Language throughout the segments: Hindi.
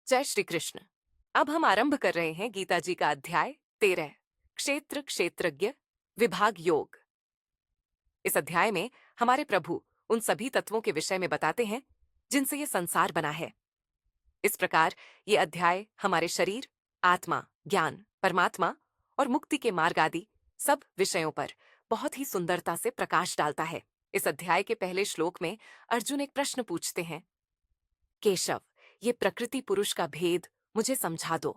जय श्री कृष्ण। अब हम आरंभ कर रहे हैं गीता जी का अध्याय 13, क्षेत्र क्षेत्रज्ञ विभाग योग। इस अध्याय में हमारे प्रभु उन सभी तत्वों के विषय में बताते हैं जिनसे ये संसार बना है। इस प्रकार ये अध्याय हमारे शरीर, आत्मा, ज्ञान, परमात्मा और मुक्ति के मार्ग आदि सब विषयों पर बहुत ही सुंदरता से प्रकाश डालता है। इस अध्याय के पहले श्लोक में अर्जुन एक प्रश्न पूछते हैं, केशव, ये प्रकृति पुरुष का भेद मुझे समझा दो।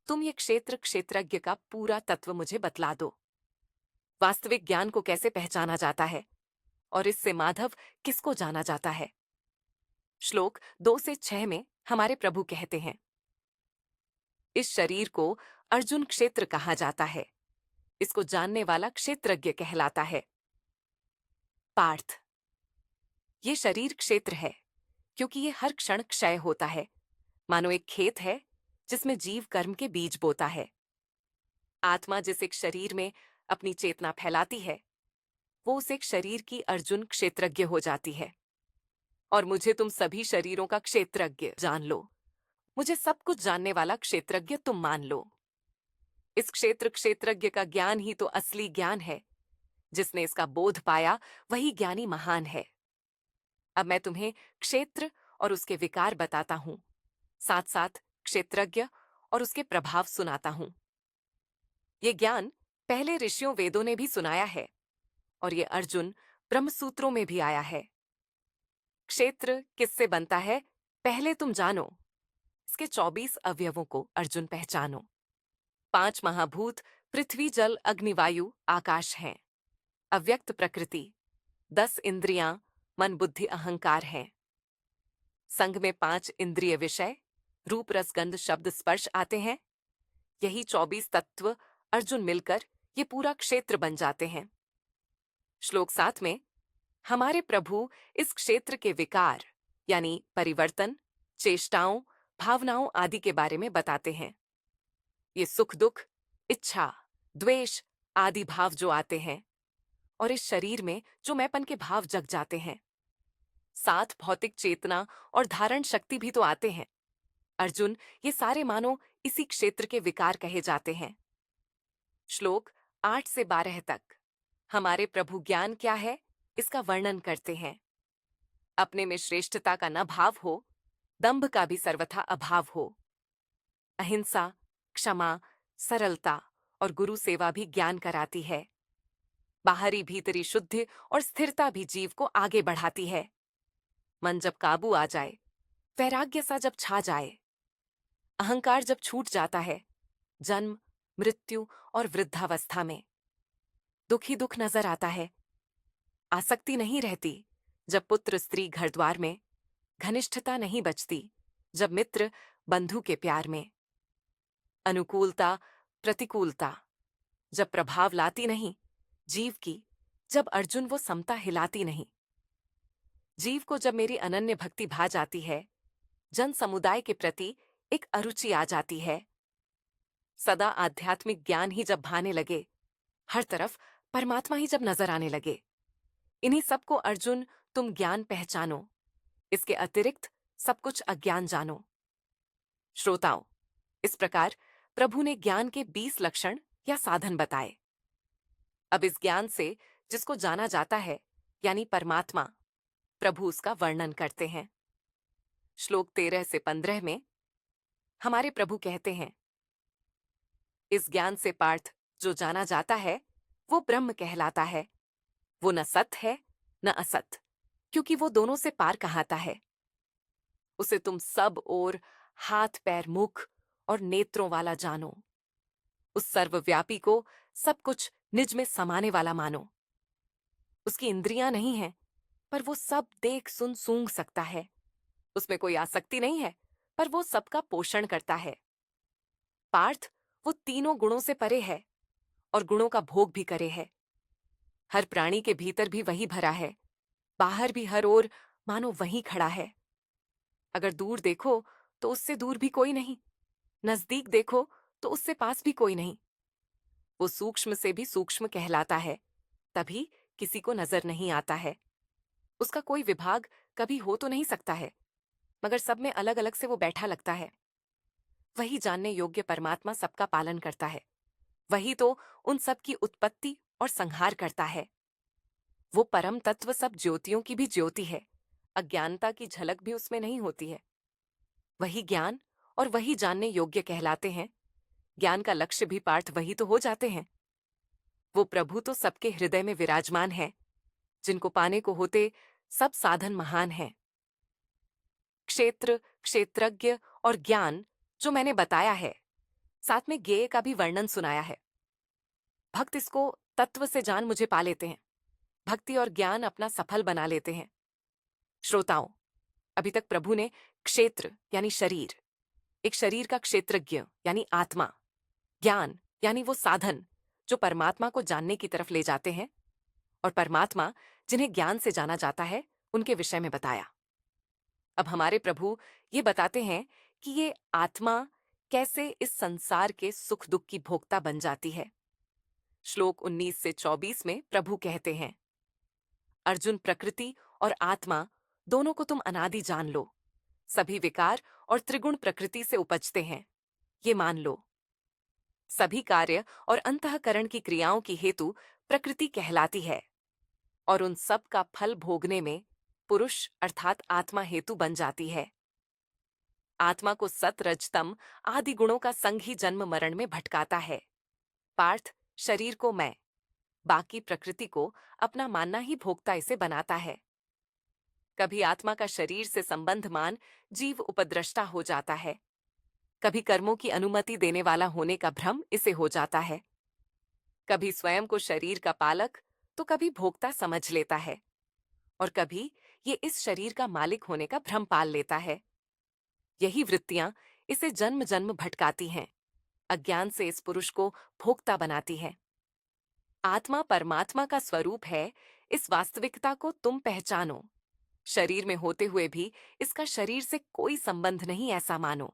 तुम ये क्षेत्र क्षेत्रज्ञ का पूरा तत्व मुझे बतला दो। वास्तविक ज्ञान को कैसे पहचाना जाता है और इससे माधव किसको जाना जाता है। श्लोक 2 से 6 में हमारे प्रभु कहते हैं, इस शरीर को अर्जुन क्षेत्र कहा जाता है। इसको जानने वाला क्षेत्रज्ञ कहलाता है। पार्थ, ये शरीर क्षेत्र है क्योंकि ये हर क्षण क्षय होता है, मानो एक खेत है जिसमें जीव कर्म के बीज बोता है। आत्मा जिस एक शरीर में अपनी चेतना फैलाती है, वो उस एक शरीर की अर्जुन क्षेत्रज्ञ हो जाती है। और मुझे तुम सभी शरीरों का क्षेत्रज्ञ जान लो। मुझे सब कुछ जानने वाला क्षेत्रज्ञ तुम मान लो। इस क्षेत्र क्षेत्रज्ञ का ज्ञान ही तो असली ज्ञान है। जिसने इसका बोध पाया वही ज्ञानी महान है। अब मैं तुम्हें क्षेत्र और उसके विकार बताता हूं, साथ साथ क्षेत्रज्ञ और उसके प्रभाव सुनाता हूं। ये ज्ञान पहले ऋषियों वेदों ने भी सुनाया है और ये अर्जुन ब्रह्मसूत्रों में भी आया है। क्षेत्र किससे बनता है पहले तुम जानो। इसके 24 अवयवों को अर्जुन पहचानो। 5 महाभूत पृथ्वी जल अग्नि वायु आकाश हैं। अव्यक्त प्रकृति, 10 इंद्रियां मन बुद्धि अहंकार हैं। संग में 5 इंद्रिय विषय रूप रस गंध शब्द स्पर्श आते हैं। यही 24 तत्व अर्जुन मिलकर ये पूरा क्षेत्र बन जाते हैं। श्लोक 7 में हमारे प्रभु इस क्षेत्र के विकार यानी परिवर्तन, चेष्टाओं, भावनाओं आदि के बारे में बताते हैं। ये सुख दुख, इच्छा, द्वेष आदि भाव जो आते हैं और इस शरीर में जो मैंपन के भाव जग जाते हैं, साथ भौतिक चेतना और धारण शक्ति भी तो आते हैं। अर्जुन, ये सारे मानो इसी क्षेत्र के विकार कहे जाते हैं। श्लोक 8 से 12 तक हमारे प्रभु ज्ञान क्या है इसका वर्णन करते हैं। अपने में श्रेष्ठता का न भाव हो, दंभ का भी सर्वथा अभाव हो। अहिंसा, क्षमा, सरलता और गुरु सेवा भी ज्ञान कराती है। बाहरी भीतरी शुद्धि और स्थिरता भी जीव को आगे बढ़ाती है। मन जब काबू आ जाए, वैराग्य सा जब छा जाए, अहंकार जब छूट जाता है, जन्म, मृत्यु और वृद्धावस्था में दुख ही दुख नजर आता है। आसक्ति नहीं रहती जब पुत्र स्त्री घर द्वार में, घनिष्ठता नहीं बचती जब मित्र बंधु के प्यार में, अनुकूलता प्रतिकूलता जब प्रभाव लाती नहीं जीव की, जब अर्जुन वो समता हिलाती नहीं। जीव को जब मेरी अनन्य भक्ति भा जाती है, जन समुदाय के प्रति एक अरुचि आ जाती है, सदा आध्यात्मिक ज्ञान ही जब भाने लगे, हर तरफ परमात्मा ही जब नजर आने लगे, इन्हीं सबको अर्जुन तुम ज्ञान पहचानो। इसके अतिरिक्त सब कुछ अज्ञान जानो। श्रोताओं, इस प्रकार प्रभु ने ज्ञान के 20 लक्षण या साधन बताए। अब इस ज्ञान से जिसको जाना जाता है यानी परमात्मा, प्रभु उसका वर्णन करते हैं। श्लोक 13 से 15 में हमारे प्रभु कहते हैं, इस ज्ञान से पार्थ जो जाना जाता है वो ब्रह्म कहलाता है। वो न सत है न असत, क्योंकि वो दोनों से पार कहाता है। उसे तुम सब और हाथ पैर मुख और नेत्रों वाला जानो। उस सर्वव्यापी को सब कुछ निज में समाने वाला मानो। उसकी इंद्रियां नहीं हैं, पर वो सब देख सुन सूंघ सकता है। उसमें कोई आसक्ति नहीं है, पर वो सबका पोषण करता है। पार्थ, वो तीनों गुणों से परे है और गुणों का भोग भी करे है। हर प्राणी के भीतर भी वही भरा है, बाहर भी हर ओर मानो वही खड़ा है। अगर दूर देखो तो उससे दूर भी कोई नहीं, नजदीक देखो तो उससे पास भी कोई नहीं। वो सूक्ष्म से भी सूक्ष्म कहलाता है, तभी किसी को नजर नहीं आता है। उसका कोई विभाग कभी हो तो नहीं सकता है, मगर सब में अलग अलग से वो बैठा लगता है। वही जानने योग्य परमात्मा सबका पालन करता है। वही तो उन सब की उत्पत्ति और संहार करता है। वो परम तत्व सब ज्योतियों की भी ज्योति है। अज्ञानता की झलक भी उसमें नहीं होती है। वही ज्ञान और वही जानने योग्य कहलाते हैं। ज्ञान का लक्ष्य भी पार्थ वही तो हो जाते हैं। वो प्रभु तो सबके हृदय में विराजमान है, जिनको पाने को होते सब साधन महान हैं। क्षेत्र, क्षेत्रज्ञ और ज्ञान जो मैंने बताया है, साथ में ज्ञेय का भी वर्णन सुनाया है। भक्त इसको तत्व से जान मुझे पा लेते हैं। भक्ति और ज्ञान अपना सफल बना लेते हैं। श्रोताओं, अभी तक प्रभु ने क्षेत्र यानी शरीर, एक शरीर का क्षेत्रज्ञ यानी आत्मा, ज्ञान यानी वो साधन जो परमात्मा को जानने की तरफ ले जाते हैं, और परमात्मा जिन्हें ज्ञान से जाना जाता है, उनके विषय में बताया। अब हमारे प्रभु ये बताते हैं कि ये आत्मा कैसे इस संसार के सुख दुख की भोक्ता बन जाती है। श्लोक 19 से 24 में प्रभु कहते हैं, अर्जुन, प्रकृति और आत्मा दोनों को तुम अनादि जान लो। सभी विकार और त्रिगुण प्रकृति से उपजते हैं, ये मान लो। सभी कार्य और अंतःकरण की क्रियाओं की हेतु प्रकृति कहलाती है, और उन सब का फल भोगने में पुरुष अर्थात आत्मा हेतु बन जाती है। आत्मा को सत रज तम आदि गुणों का संग ही जन्म मरण में भटकाता है। पार्थ, शरीर को मैं, बाकी प्रकृति को अपना मानना ही भोक्ता इसे बनाता है। कभी आत्मा का शरीर से संबंध मान जीव उपद्रष्टा हो जाता है। कभी कर्मों की अनुमति देने वाला होने का भ्रम इसे हो जाता है। कभी स्वयं को शरीर का पालक तो कभी भोक्ता समझ लेता है, और कभी ये इस शरीर का मालिक होने का भ्रम पाल लेता है। यही वृत्तियां इसे जन्म जन्म भटकाती हैं, अज्ञान से इस पुरुष को भोक्ता बनाती हैं। आत्मा परमात्मा का स्वरूप है, इस वास्तविकता को तुम पहचानो। शरीर में होते हुए भी इसका शरीर से कोई संबंध नहीं, ऐसा मानो।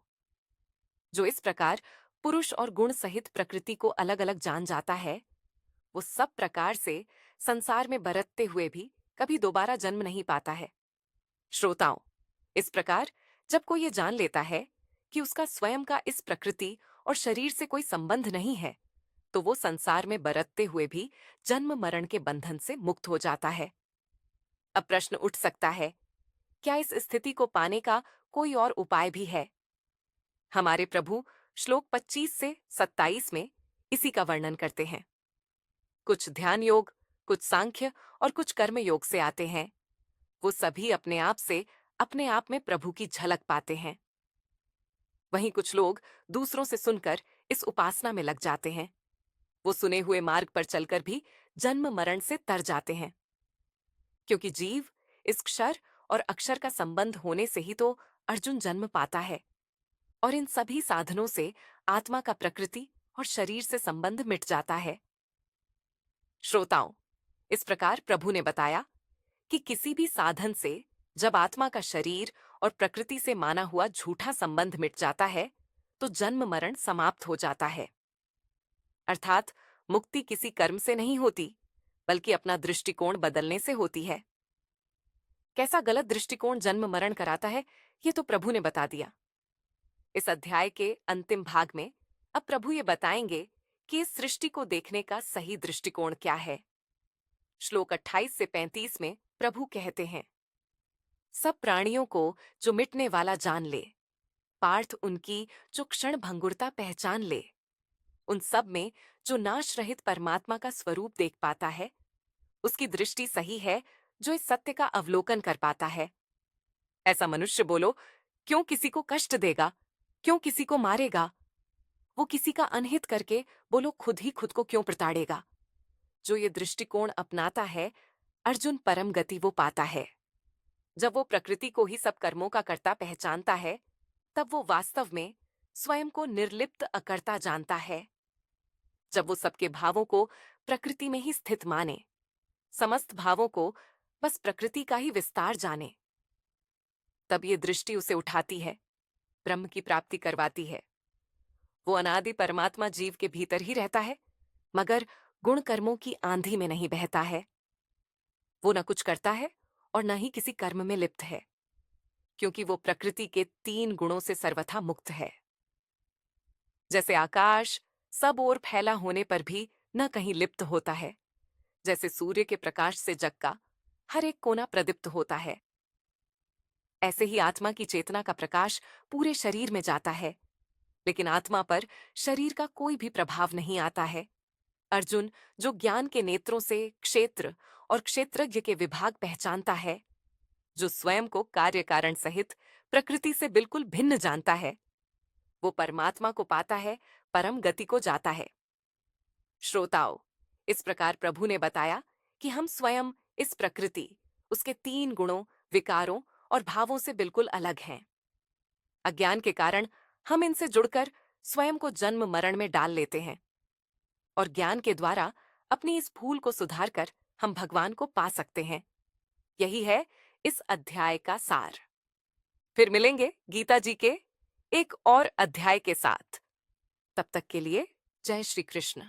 जो इस प्रकार पुरुष और गुण सहित प्रकृति को अलग अलग जान जाता है, वो सब प्रकार से संसार में बरतते हुए भी कभी दोबारा जन्म नहीं पाता है। श्रोताओं, इस प्रकार जब कोई ये जान लेता है कि उसका स्वयं का इस प्रकृति और शरीर से कोई संबंध नहीं है, तो वो संसार में बरतते हुए भी जन्म मरण के बंधन से मुक्त हो जाता है। अब प्रश्न उठ सकता है, क्या इस स्थिति को पाने का कोई और उपाय भी है? हमारे प्रभु श्लोक 25 से 27 में इसी का वर्णन करते हैं। कुछ ध्यान योग, कुछ सांख्य और कुछ कर्म योग से आते हैं। वो सभी अपने आप से अपने आप में प्रभु की झलक पाते हैं। वहीं कुछ लोग दूसरों से सुनकर इस उपासना में लग जाते हैं। वो सुने हुए मार्ग पर चलकर भी जन्म मरण से तर जाते हैं, क्योंकि जीव इस क्षर और अक्षर का संबंध होने से ही तो अर्जुन जन्म पाता है, और इन सभी साधनों से आत्मा का प्रकृति और शरीर से संबंध मिट जाता है। श्रोताओं, इस प्रकार प्रभु ने बताया कि किसी भी साधन से जब आत्मा का शरीर और प्रकृति से माना हुआ झूठा संबंध मिट जाता है, तो जन्म मरण समाप्त हो जाता है। अर्थात मुक्ति किसी कर्म से नहीं होती, बल्कि अपना दृष्टिकोण बदलने से होती है। कैसा गलत दृष्टिकोण जन्म मरण कराता है, ये तो प्रभु ने बता दिया। इस अध्याय के अंतिम भाग में अब प्रभु ये बताएंगे कि इस सृष्टि को देखने का सही दृष्टिकोण क्या है। श्लोक 28 से 35 में प्रभु कहते हैं, सब प्राणियों को जो मिटने वाला जान ले, पार्थ उनकी जो क्षण भंगुरता पहचान ले, उन सब में जो नाश रहित परमात्मा का स्वरूप देख पाता है, उसकी दृष्टि सही है जो इस सत्य का अवलोकन कर पाता है। ऐसा मनुष्य बोलो, क्यों किसी को कष्ट देगा, क्यों किसी को मारेगा? वो किसी का अनहित करके बोलो खुद ही खुद को क्यों प्रताड़ेगा? जो ये दृष्टिकोण अपनाता है, अर्जुन, परम गति वो पाता है। जब वो प्रकृति को ही सब कर्मों का कर्ता पहचानता है, तब वो वास्तव में स्वयं को निर्लिप्त अकर्ता जानता है। जब वो सबके भावों को प्रकृति में ही स्थित माने, समस्त भावों को बस प्रकृति का ही विस्तार जाने, तब ये दृष्टि उसे उठाती है, ब्रह्म की प्राप्ति करवाती है। वो अनादि परमात्मा जीव के भीतर ही रहता है, मगर गुण कर्मों की आंधी में नहीं बहता है। वो न कुछ करता है और न ही किसी कर्म में लिप्त है, क्योंकि वो प्रकृति के 3 गुणों से सर्वथा मुक्त है। जैसे आकाश सब ओर फैला होने पर भी न कहीं लिप्त होता है, जैसे सूर्य के प्रकाश से जग का हर एक कोना प्रदीप्त होता है, ऐसे ही आत्मा की चेतना का प्रकाश पूरे शरीर में जाता है, लेकिन आत्मा पर शरीर का कोई भी प्रभाव नहीं आता है। अर्जुन, जो ज्ञान के नेत्रों से क्षेत्र और क्षेत्रज्ञ के विभाग पहचानता है, जो स्वयं को कार्य कारण सहित प्रकृति से बिल्कुल भिन्न जानता है, वो परमात्मा को पाता है, परम गति को जाता है। श्रोताओं, इस प्रकार प्रभु ने बताया कि हम स्वयं इस प्रकृति, उसके 3 गुणों, विकारों और भावों से बिल्कुल अलग हैं। अज्ञान के कारण हम इनसे जुड़कर स्वयं को जन्म मरण में डाल लेते हैं, और ज्ञान के द्वारा अपनी इस भूल को सुधारकर हम भगवान को पा सकते हैं। यही है इस अध्याय का सार। फिर मिलेंगे गीता जी के एक और अध्याय के साथ। तब तक के लिए जय श्री कृष्ण।